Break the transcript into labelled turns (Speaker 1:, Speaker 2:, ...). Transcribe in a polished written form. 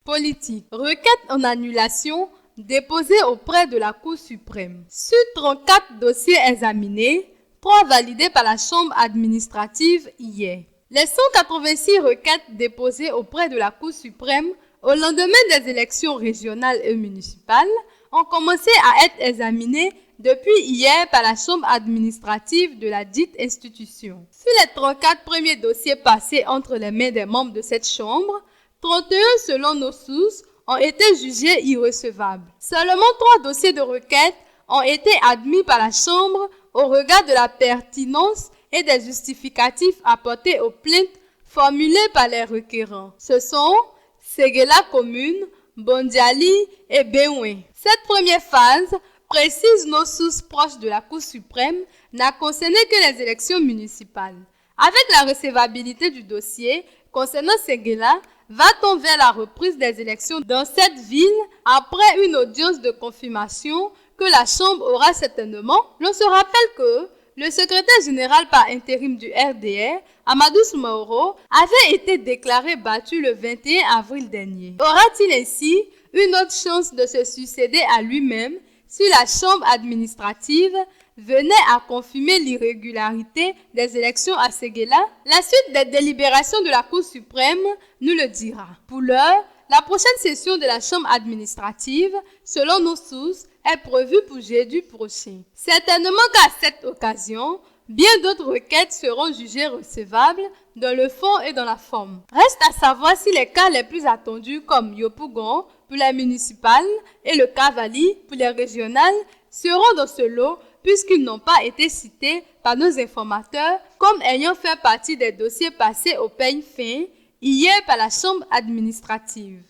Speaker 1: politique. Requête en annulation déposée auprès de la Cour suprême. Sur 34 dossiers examinés, 3 validés par la Chambre administrative hier. Les 186 requêtes déposées auprès de la Cour suprême au lendemain des élections régionales et municipales ont commencé à être examinées depuis hier par la Chambre administrative de la dite institution. Sur les 34 premiers dossiers passés entre les mains des membres de cette Chambre, 31 selon nos sources ont été jugés irrecevables. Seulement 3 dossiers de requête ont été admis par la Chambre au regard de la pertinence et des justificatifs apportés aux plaintes formulées par les requérants. Ce sont Séguéla commune, Bondiali et Benoué. Cette première phase, précise nos sources proches de la Cour suprême, n'a concerné que les élections municipales. Avec la recevabilité du dossier concernant Séguéla, va-t-on vers la reprise des élections dans cette ville après une audience de confirmation que la Chambre aura certainement? L'on se rappelle que le secrétaire général par intérim du RDR, Amadou Soumaoro, avait été déclaré battu le 21 avril dernier. Aura-t-il ainsi une autre chance de se succéder à lui-même si la Chambre administrative venait à confirmer l'irrégularité des élections à Séguéla? La suite des délibérations de la Cour suprême nous le dira. Pour l'heure, la prochaine session de la Chambre administrative, selon nos sources, est prévue pour jeudi prochain. Certainement qu'à cette occasion, bien d'autres requêtes seront jugées recevables dans le fond et dans la forme. Reste à savoir si les cas les plus attendus comme Yopougon pour les municipales et le Cavali pour les régionales seront dans ce lot puisqu'ils n'ont pas été cités par nos informateurs comme ayant fait partie des dossiers passés au peigne fin hier par la Chambre administrative.